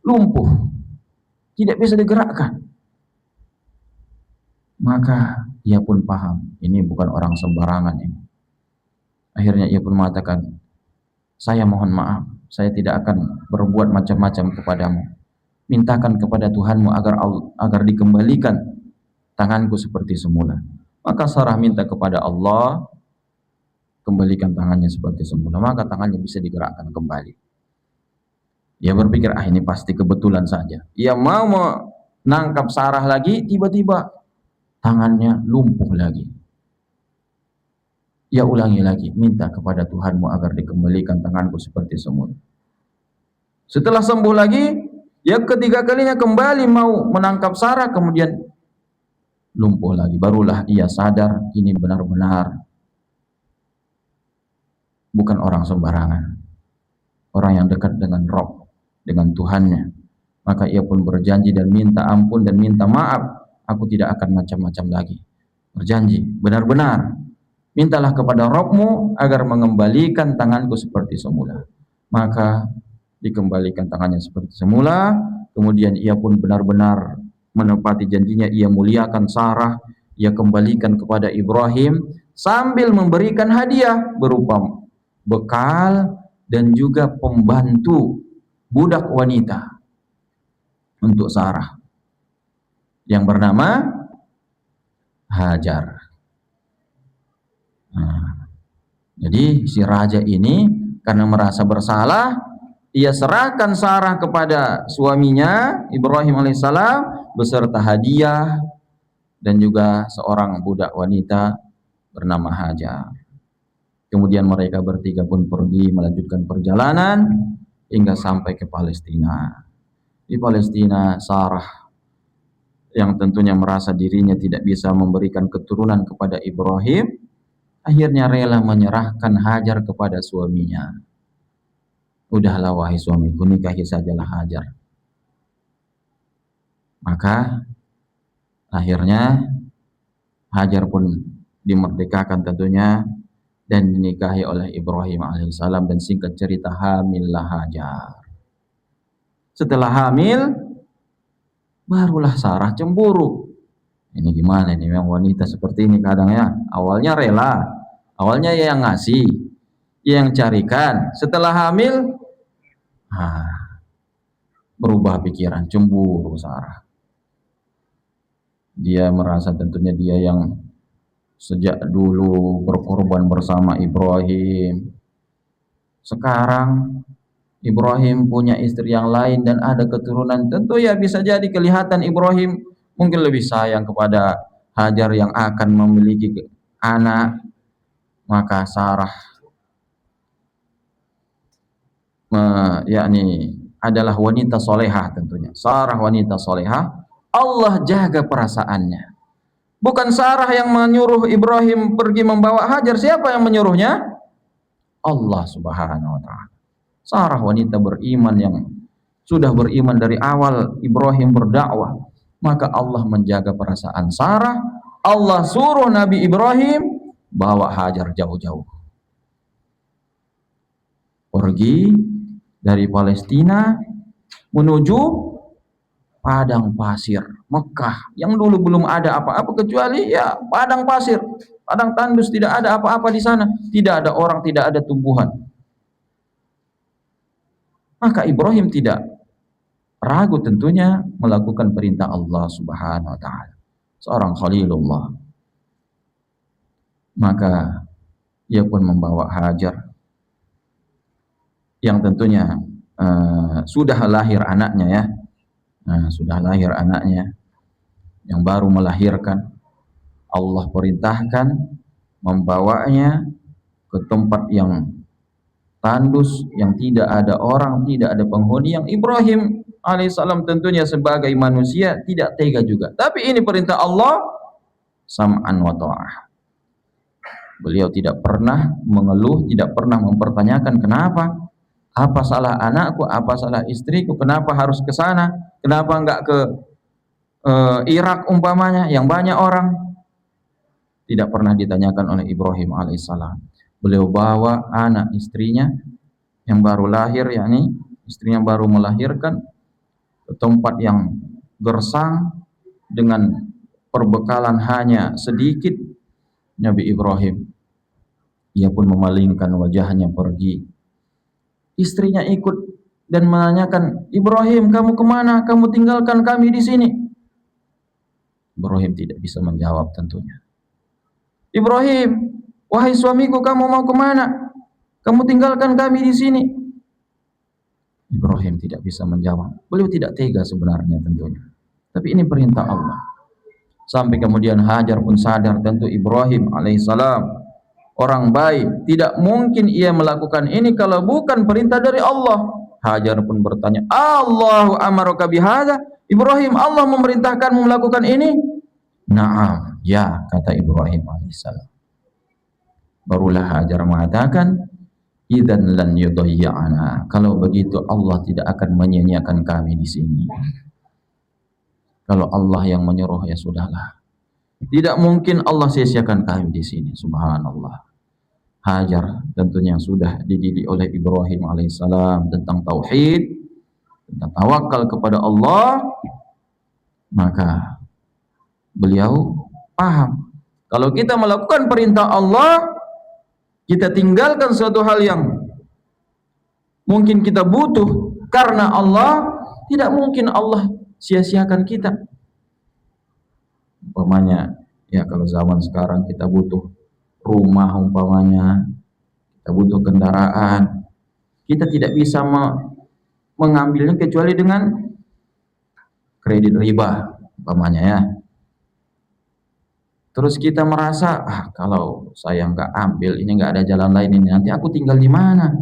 A: lumpuh, tidak bisa digerakkan. Maka ia pun paham, ini bukan orang sembarangan ini. Akhirnya ia pun mengatakan, saya mohon maaf, saya tidak akan berbuat macam-macam kepadamu. Mintakan kepada Tuhanmu agar dikembalikan tanganku seperti semula. Maka Sarah minta kepada Allah, kembalikan tangannya seperti semula. Maka tangannya bisa digerakkan kembali. Ia berpikir, ini pasti kebetulan saja. Ia mau menangkap Sarah lagi, tiba-tiba tangannya lumpuh lagi. Ia ulangi lagi, minta kepada Tuhanmu agar dikembalikan tanganku seperti semula. Setelah sembuh lagi, yang ketiga kalinya kembali mau menangkap Sarah, kemudian lumpuh lagi. Barulah ia sadar ini benar-benar bukan orang sembarangan, orang yang dekat dengan Rob, dengan Tuhannya. Maka ia pun berjanji dan minta ampun dan minta maaf, aku tidak akan macam-macam lagi. Berjanji, benar-benar mintalah kepada Robmu agar mengembalikan tanganku seperti semula. Maka dikembalikan tangannya seperti semula. Kemudian ia pun benar-benar menepati janjinya. Ia muliakan Sarah, ia kembalikan kepada Ibrahim sambil memberikan hadiah berupa bekal dan juga pembantu budak wanita untuk Sarah yang bernama Hajar. Jadi si raja ini karena merasa bersalah, ia serahkan Sarah kepada suaminya Ibrahim alaihissalam beserta hadiah dan juga seorang budak wanita bernama Hajar. Kemudian mereka bertiga pun pergi melanjutkan perjalanan hingga sampai ke Palestina. Di Palestina, Sarah yang tentunya merasa dirinya tidak bisa memberikan keturunan kepada Ibrahim, akhirnya rela menyerahkan Hajar kepada suaminya. Udahlah wahai suamiku, nikahi sajalah Hajar. Maka akhirnya Hajar pun dimerdekakan tentunya dan dinikahi oleh Ibrahim alaihissalam, dan singkat cerita hamillah Hajar. Setelah hamil, barulah Sarah cemburu. Ini gimana nih, memang wanita seperti ini kadang ya. Awalnya rela, awalnya ia yang ngasih, ia yang carikan. Setelah hamil, berubah pikiran, cemburu Sarah. Dia merasa tentunya dia yang sejak dulu berkorban bersama Ibrahim. Sekarang Ibrahim punya istri yang lain dan ada keturunan, tentu ya bisa jadi kelihatan Ibrahim mungkin lebih sayang kepada Hajar yang akan memiliki anak. Maka Sarah yakni adalah wanita solehah tentunya. Sarah wanita solehah, Allah jaga perasaannya. Bukan Sarah yang menyuruh Ibrahim pergi membawa Hajar. Siapa yang menyuruhnya? Allah subhanahu wa ta'ala. Sarah wanita beriman yang sudah beriman dari awal Ibrahim berdakwah. Maka Allah menjaga perasaan Sarah. Allah suruh Nabi Ibrahim bawa Hajar jauh-jauh. Pergi dari Palestina menuju padang pasir Mekah yang dulu belum ada apa-apa kecuali ya padang pasir, padang tandus, tidak ada apa-apa di sana, tidak ada orang, tidak ada tumbuhan. Maka Ibrahim tidak ragu tentunya melakukan perintah Allah subhanahu wa ta'ala, seorang Khalilullah. Maka ia pun membawa Hajar yang tentunya sudah lahir anaknya ya. Sudah lahir anaknya yang baru melahirkan. Allah perintahkan membawanya ke tempat yang tandus yang tidak ada orang, tidak ada penghuni, yang Ibrahim alaihissalam tentunya sebagai manusia tidak tega juga. Tapi ini perintah Allah, sam'an wa ta'ah. Beliau tidak pernah mengeluh, tidak pernah mempertanyakan kenapa, apa salah anakku, apa salah istriku, kenapa harus ke sana, kenapa enggak ke Irak umpamanya yang banyak orang. Tidak pernah ditanyakan oleh Ibrahim alaihissalam. Beliau bawa anak istrinya yang baru lahir, yakni istrinya baru melahirkan, ke tempat yang gersang dengan perbekalan hanya sedikit. Nabi Ibrahim, ia pun memalingkan wajahnya pergi. Istrinya ikut dan menanyakan, Ibrahim, kamu kemana? Kamu tinggalkan kami di sini. Ibrahim tidak bisa menjawab tentunya. Ibrahim, wahai suamiku, kamu mau kemana? Kamu tinggalkan kami di sini. Ibrahim tidak bisa menjawab. Beliau tidak tega sebenarnya tentunya. Tapi ini perintah Allah. Sampai kemudian Hajar pun sadar, tentu Ibrahim alaihissalam orang baik, tidak mungkin ia melakukan ini kalau bukan perintah dari Allah. Hajar pun bertanya, Allahu amaraka bihadza? Ibrahim, Allah memerintahkanmu melakukan ini? Naam, ya, kata Ibrahim alaihissalam. Barulah Hajar mengatakan, idzan lan yudayya'ana. Kalau begitu Allah tidak akan menyia-nyiakan kami di sini. Kalau Allah yang menyuruh, ya sudahlah. Tidak mungkin Allah sia-siakan kami di sini. Subhanallah. Hajar tentunya sudah dididik oleh Ibrahim alaihissalam tentang tauhid, tentang tawakal kepada Allah, maka beliau paham. Kalau kita melakukan perintah Allah, kita tinggalkan suatu hal yang mungkin kita butuh karena Allah, tidak mungkin Allah sia-siakan kita. Umpamanya, ya kalau zaman sekarang kita butuh rumah umpamanya, kita butuh kendaraan, kita tidak bisa mengambilnya kecuali dengan kredit riba umpamanya ya. Terus kita merasa, kalau saya nggak ambil ini, nggak ada jalan lain ini, nanti aku tinggal di mana?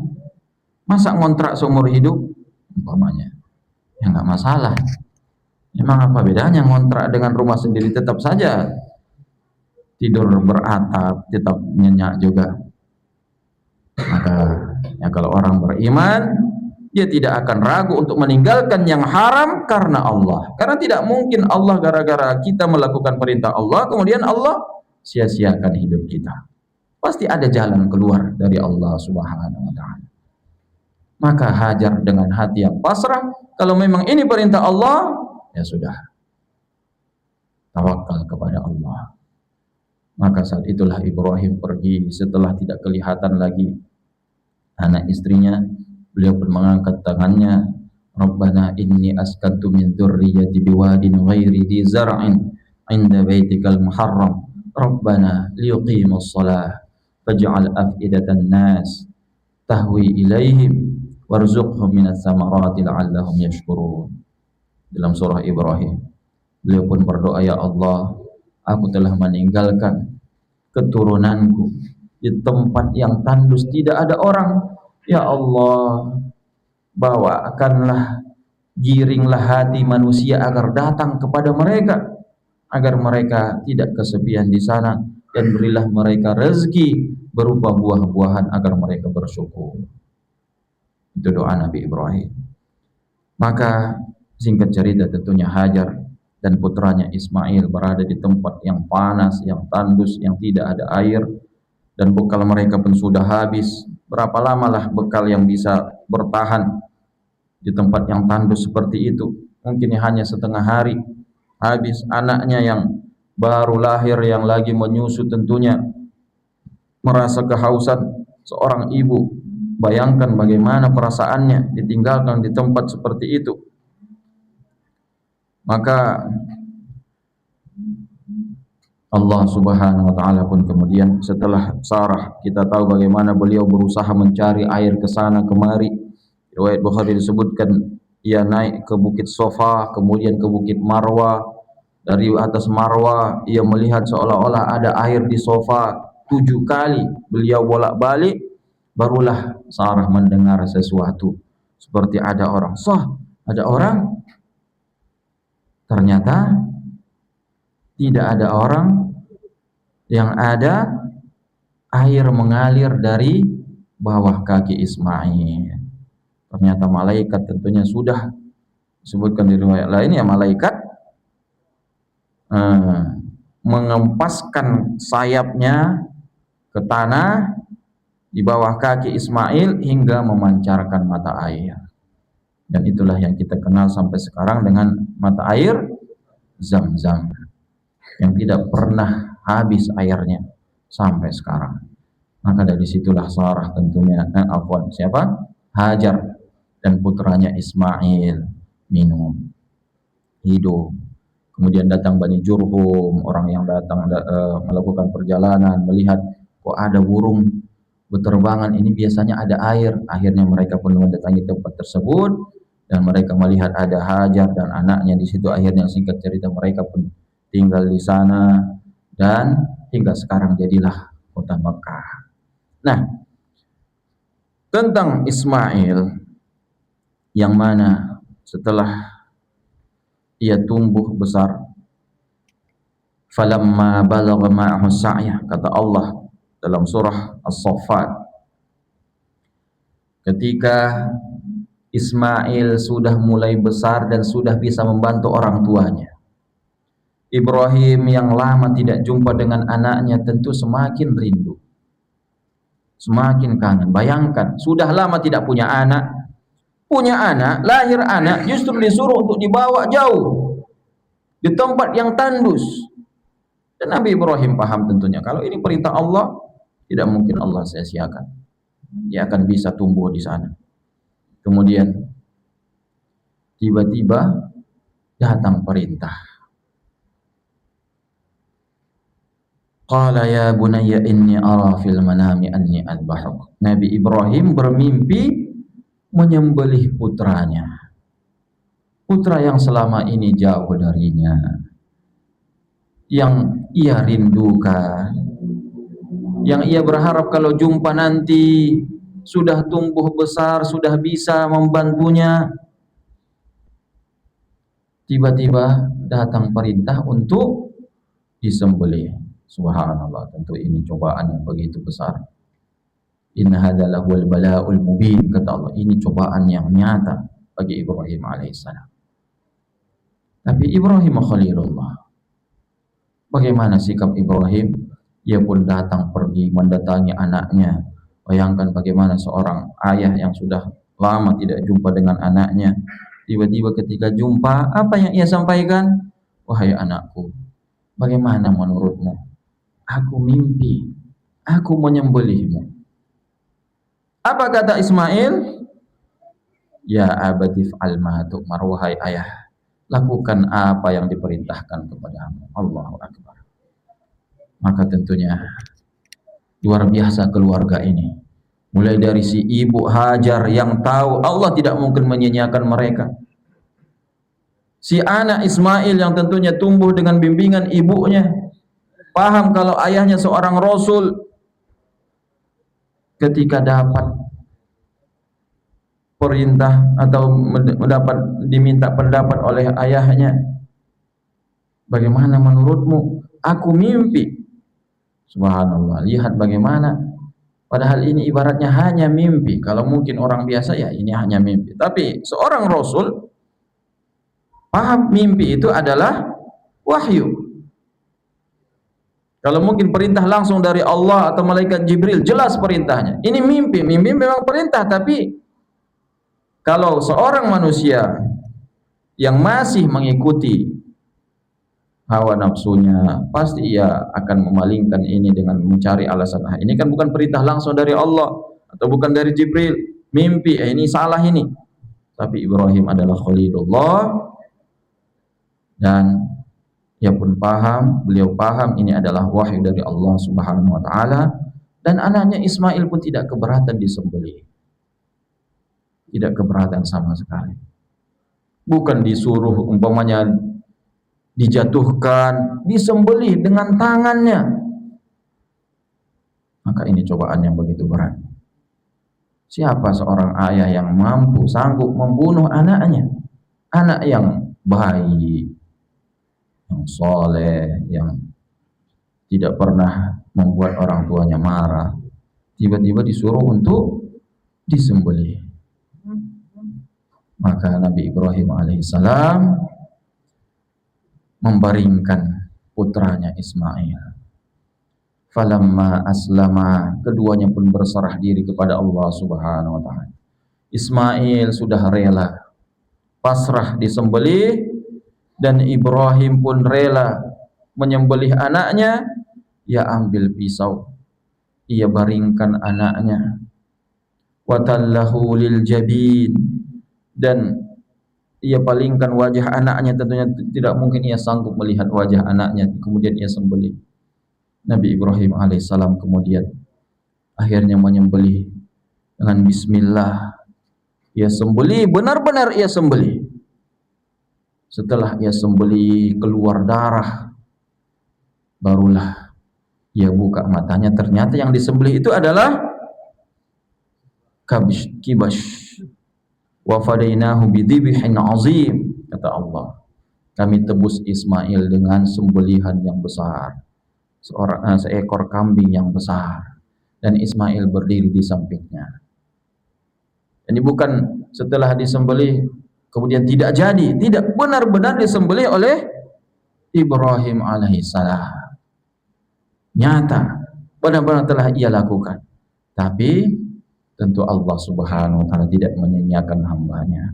A: Masa ngontrak seumur hidup umpamanya? Ya nggak masalah. Memang apa bedanya ngontrak dengan rumah sendiri? Tetap saja tidur beratap, tetap nyenyak juga. Maka ya kalau orang beriman, dia tidak akan ragu untuk meninggalkan yang haram karena Allah. Karena tidak mungkin Allah gara-gara kita melakukan perintah Allah kemudian Allah sia-siakan hidup kita. Pasti ada jalan keluar dari Allah Subhanahu wa taala. Maka Hajar dengan hati yang pasrah, kalau memang ini perintah Allah, ya sudah, tawakal kepada Allah. Maka saat itulah Ibrahim pergi setelah tidak kelihatan lagi anak istrinya. Beliau pun mengangkat tangannya, Rabbana inni askantu min dzurriyyati biwadin ghairi dzi zar'in 'inda baitikal muharram Rabbana liyuqimus shalah faj'al af'idatan nas tahwi ilaihim warzuqhum minas samarati la'allahum yashkurun. Dalam surah Ibrahim, beliau pun berdoa, ya Allah, aku telah meninggalkan keturunanku di tempat yang tandus, tidak ada orang. Ya Allah, bawakanlah, giringlah hati manusia agar datang kepada mereka, agar mereka tidak kesepian di sana, dan berilah mereka rezeki berupa buah-buahan agar mereka bersyukur. Itu doa Nabi Ibrahim. Maka singkat cerita, tentunya Hajar dan putranya Ismail berada di tempat yang panas, yang tandus, yang tidak ada air, dan bekal mereka pun sudah habis. Berapa lamalah bekal yang bisa bertahan di tempat yang tandus seperti itu? Mungkin hanya setengah hari habis. Anaknya yang baru lahir, yang lagi menyusu, tentunya merasa kehausan. Seorang ibu, bayangkan bagaimana perasaannya ditinggalkan di tempat seperti itu. Maka Allah Subhanahu wa taala pun kemudian setelah Sarah, kita tahu bagaimana beliau berusaha mencari air ke sana kemari. Riwayat Bukhari disebutkan ia naik ke Bukit Sofa, kemudian ke Bukit Marwa. Dari atas Marwa ia melihat seolah-olah ada air di Sofa. 7 kali beliau bolak-balik barulah Sarah mendengar sesuatu seperti ada orang. Ada orang, ternyata tidak ada orang, yang ada air mengalir dari bawah kaki Ismail. Ternyata malaikat tentunya sudah disebutkan di riwayat lain ya, malaikat mengempaskan sayapnya ke tanah di bawah kaki Ismail hingga memancarkan mata air. Dan itulah yang kita kenal sampai sekarang dengan mata air Zam-Zam, yang tidak pernah habis airnya sampai sekarang. Maka dari situlah Sarah tentunya Hajar dan putranya Ismail minum, hidup. Kemudian datang Bani Jurhum, orang yang datang melakukan perjalanan, melihat kok ada burung berterbangan, ini biasanya ada air. Akhirnya mereka pun mendatangi tempat tersebut dan mereka melihat ada Hajar dan anaknya di situ. Akhirnya singkat cerita mereka pun tinggal di sana dan hingga sekarang jadilah kota Mekah. Nah, tentang Ismail yang mana setelah ia tumbuh besar, falamma balagha ma'ahu sa'ya, kata Allah dalam surah As-Saffat, ketika Ismail sudah mulai besar dan sudah bisa membantu orang tuanya, Ibrahim yang lama tidak jumpa dengan anaknya tentu semakin rindu, semakin kangen. Bayangkan, sudah lama tidak punya anak, lahir anak, justru disuruh untuk dibawa jauh di tempat yang tandus. Dan Nabi Ibrahim paham tentunya kalau ini perintah Allah, tidak mungkin Allah sia-siakan. Dia akan bisa tumbuh di sana. Kemudian tiba-tiba datang perintah. Qala ya bunayya inni ara fil manami anni adbahuk. Nabi Ibrahim bermimpi menyembelih putranya. Putra yang selama ini jauh darinya, yang ia rindukan, yang ia berharap kalau jumpa nanti sudah tumbuh besar, sudah bisa membantunya. Tiba-tiba datang perintah untuk disembelih. Subhanallah, tentu ini cobaan yang begitu besar. Inna hadza lahul bala'ul mubin, kata Allah, ini cobaan yang nyata bagi Ibrahim alaihissalam. Tapi Ibrahim Khalilullah, bagaimana sikap Ibrahim? Ia pun datang pergi mendatangi anaknya. Bayangkan bagaimana seorang ayah yang sudah lama tidak jumpa dengan anaknya, tiba-tiba ketika jumpa, apa yang ia sampaikan? Wahai anakku, bagaimana menurutmu? Aku mimpi, aku menyembelihmu. Apa kata Ismail? Ya abatif al-ma tu'mar, wahai ayah, lakukan apa yang diperintahkan kepadamu. Allahu Akbar. Maka tentunya luar biasa keluarga ini. Mulai dari si ibu Hajar yang tahu Allah tidak mungkin menyia-nyiakan mereka, si anak Ismail yang tentunya tumbuh dengan bimbingan ibunya, paham kalau ayahnya seorang rasul. Ketika dapat perintah atau diminta pendapat oleh ayahnya, bagaimana menurutmu? Aku mimpi. Subhanallah, lihat bagaimana. Padahal ini ibaratnya hanya mimpi. Kalau mungkin orang biasa ya ini hanya mimpi. Tapi seorang rasul paham mimpi itu adalah wahyu. Kalau mungkin perintah langsung dari Allah atau malaikat Jibril, jelas perintahnya. Ini mimpi, mimpi memang perintah, tapi kalau seorang manusia yang masih mengikuti hawa nafsunya, pasti ia akan memalingkan ini dengan mencari alasan. Ini kan bukan perintah langsung dari Allah atau bukan dari Jibril, mimpi, ini salah ini. Tapi Ibrahim adalah Khalilullah dan ia pun paham, beliau paham ini adalah wahyu dari Allah Subhanahu wa taala, dan anaknya Ismail pun tidak keberatan disembelih. Tidak keberatan sama sekali. Bukan disuruh umpamanya dijatuhkan, disembelih dengan tangannya. Maka ini cobaan yang begitu berat. Siapa seorang ayah yang mampu, sanggup membunuh anaknya? Anak yang baik, yang soleh, yang tidak pernah membuat orang tuanya marah, tiba-tiba disuruh untuk disembelih. Maka Nabi Ibrahim alaihissalam membaringkan putranya Ismail. Falamma aslama, keduanya pun berserah diri kepada Allah Subhanahu wa taala. Ismail sudah rela pasrah disembelih, dan Ibrahim pun rela menyembelih anaknya. Ia ambil pisau, ia baringkan anaknya, watallahu lil jabin, dan ia palingkan wajah anaknya. Tentunya tidak mungkin ia sanggup melihat wajah anaknya, kemudian ia sembelih. Nabi Ibrahim alaihissalam kemudian akhirnya menyembelih dengan bismillah. Ia sembelih, benar-benar ia sembelih. Setelah ia sembelih keluar darah, barulah ia buka matanya. Ternyata yang disembelih itu adalah kibash. Wa fadainahu bidhibhin azim, kata Allah. Kami tebus Ismail dengan sembelihan yang besar, seekor kambing yang besar, dan Ismail berdiri di sampingnya. Ini bukan setelah disembelih kemudian tidak jadi, tidak, benar-benar disembelih oleh Ibrahim alaihissalam. Nyata, benar-benar telah ia lakukan. Tapi tentu Allah Subhanahu wa taala tidak menyia-nyiakan hambanya.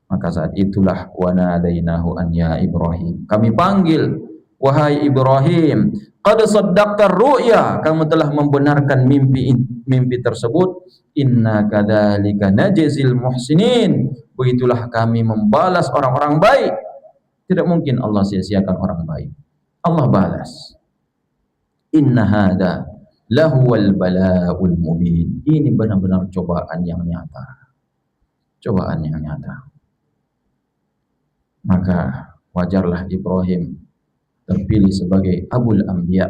A: Maka saat itulah wa nadainahu an ya Ibrahim, kami panggil, wahai Ibrahim, qad saddaqta ru'ya, kamu telah membenarkan mimpi tersebut. Inna kadzalika najzil muhsinin, begitulah kami membalas orang-orang baik. Tidak mungkin Allah sia-siakan orang baik, Allah balas. Inna hada lahuwal bala'ul mubin, ini benar-benar cobaan yang nyata, cobaan yang nyata. Maka wajarlah Ibrahim terpilih sebagai Abul Anbiya,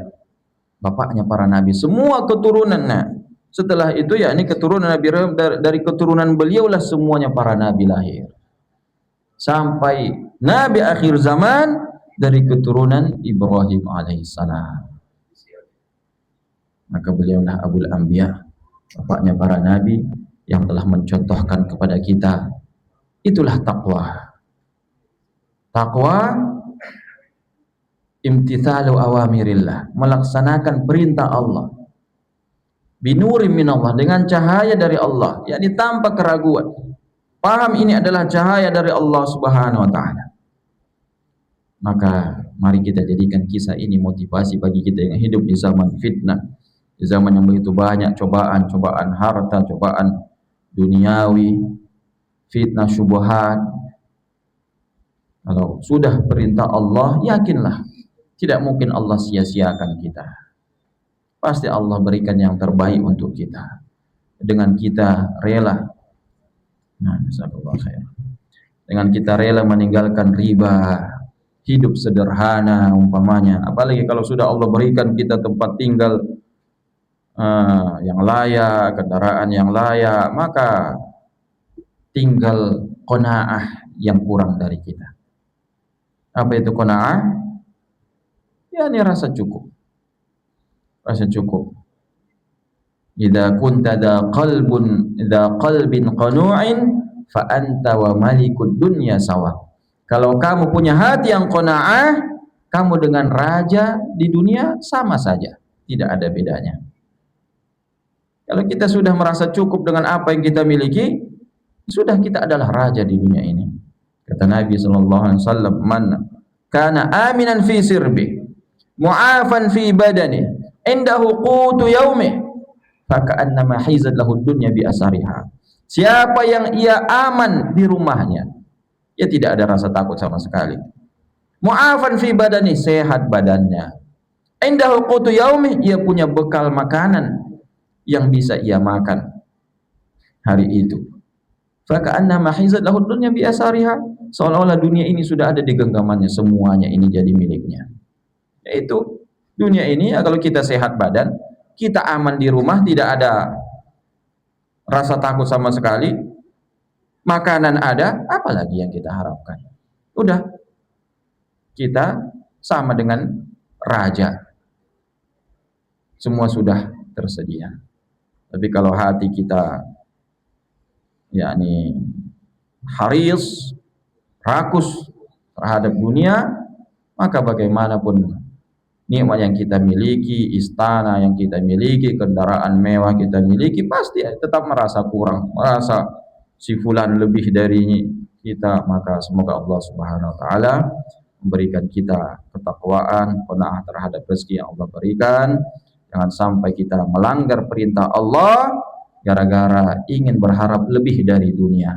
A: bapaknya para nabi, semua keturunannya. Setelah itu ya ini keturunan Nabi, dari keturunan beliaulah semuanya para nabi lahir. Sampai nabi akhir zaman dari keturunan Ibrahim alaihissalam. Maka beliaulah Abul Anbiya, bapaknya para nabi, yang telah mencontohkan kepada kita itulah takwa. Takwa imtithalu awamirillah, melaksanakan perintah Allah, binurim minallah, dengan cahaya dari Allah, yakni tanpa keraguan. Paham ini adalah cahaya dari Allah Subhanahu wa taala. Maka mari kita jadikan kisah ini motivasi bagi kita yang hidup di zaman fitnah, di zaman yang begitu banyak cobaan, cobaan harta, cobaan duniawi, fitnah syubhat. Kalau sudah perintah Allah, yakinlah tidak mungkin Allah sia-siakan kita. Pasti Allah berikan yang terbaik untuk kita, dengan kita rela. Dengan kita rela meninggalkan riba, hidup sederhana umpamanya. Apalagi kalau sudah Allah berikan kita tempat tinggal yang layak, kendaraan yang layak, maka tinggal qanaah yang kurang dari kita. Apa itu qanaah? Ya, ini rasa cukup. Rasa cukup. Idza kunta dza qalbin qanu'in fa anta wa malikud dunya sawa. Kalau kamu punya hati yang qanaah, kamu dengan raja di dunia sama saja, tidak ada bedanya. Kalau kita sudah merasa cukup dengan apa yang kita miliki, sudah kita adalah raja di dunia ini. Kata Nabi sallallahu alaihi wasallam, "Man kana aminan fi sirbi, mu'afan fi badani, indahu qutu yaumi, faka'annama hizat lahu dunya bi asariha." Siapa yang ia aman di rumahnya, ia tidak ada rasa takut sama sekali. Mu'afan fi badani, sehat badannya. Indahu qutu yaumi, ia punya bekal makanan yang bisa ia makan hari itu. Faka'annama hizat lahu dunya bi asariha, seolah-olah dunia ini sudah ada di genggamannya, semuanya ini jadi miliknya. Yaitu dunia ini ya, kalau kita sehat badan, kita aman di rumah, tidak ada rasa takut sama sekali, makanan ada, apalagi yang kita harapkan? Udah, kita sama dengan raja, semua sudah tersedia. Tapi kalau hati kita yakni haris, rakus terhadap dunia, maka bagaimanapun nikmat yang kita miliki, istana yang kita miliki, kendaraan mewah kita miliki, pasti tetap merasa kurang, merasa si fulan lebih dari kita. Maka semoga Allah Subhanahu wa taala memberikan kita ketakwaan, qanaah terhadap rezeki yang Allah berikan. Jangan sampai kita melanggar perintah Allah gara-gara ingin berharap lebih dari dunia.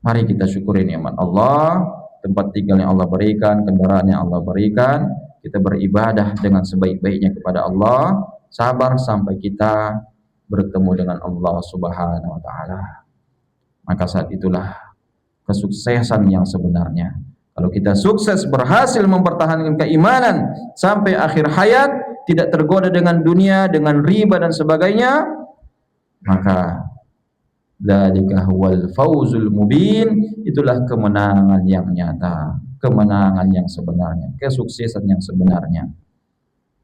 A: Mari kita syukuri nikmat Allah, tempat tinggal yang Allah berikan, kendaraan yang Allah berikan. Kita beribadah dengan sebaik-baiknya kepada Allah, sabar sampai kita bertemu dengan Allah Subhanahu wa taala. Maka saat itulah kesuksesan yang sebenarnya. Kalau kita sukses berhasil mempertahankan keimanan sampai akhir hayat, tidak tergoda dengan dunia, dengan riba dan sebagainya, maka dzalika huwal fauzul mubin, itulah kemenangan yang nyata, kemenangan yang sebenarnya, kesuksesan yang sebenarnya.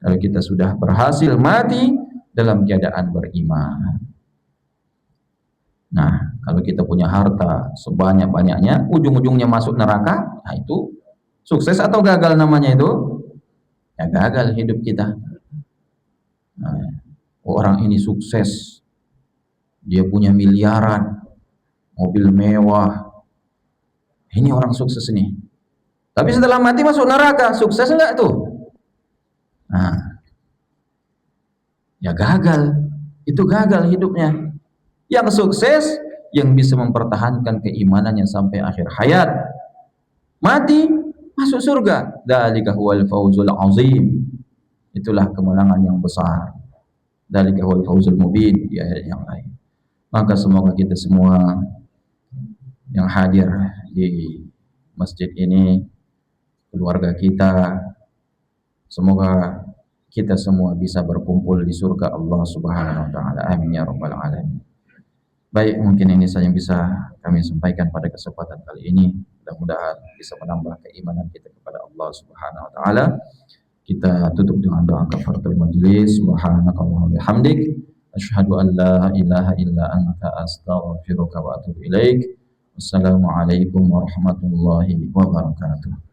A: Kalau kita sudah berhasil mati dalam keadaan beriman. Nah, kalau kita punya harta sebanyak-banyaknya, ujung-ujungnya masuk neraka, nah itu sukses atau gagal namanya itu? Ya gagal hidup kita. Nah, orang ini sukses, dia punya miliaran, mobil mewah, ini orang sukses nih. Tapi setelah mati masuk neraka, sukses enggak tuh? Nah, ya gagal, itu gagal hidupnya. Yang sukses, yang bisa mempertahankan keimanannya sampai akhir hayat, mati masuk surga. Dzalika huwal fauzul azim, itulah kemenangan yang besar. Dzalika huwal fauzul mubin, di ayat yang lain. Maka semoga kita semua yang hadir di masjid ini, keluarga kita, semoga kita semua bisa berkumpul di surga Allah Subhanahu wa taala. Amin ya rabbal alamin. Baik, mungkin ini saja yang bisa kami sampaikan pada kesempatan kali ini. Mudah-mudahan bisa menambah keimanan kita kepada Allah Subhanahu wa taala. Kita tutup dengan doa kafaratul majelis. Subhanakallahumma wa bihamdik, asyhadu an la ilaha illa anta, astaghfiruka wa atubu ilaik. Wassalamualaikum warahmatullahi wabarakatuh.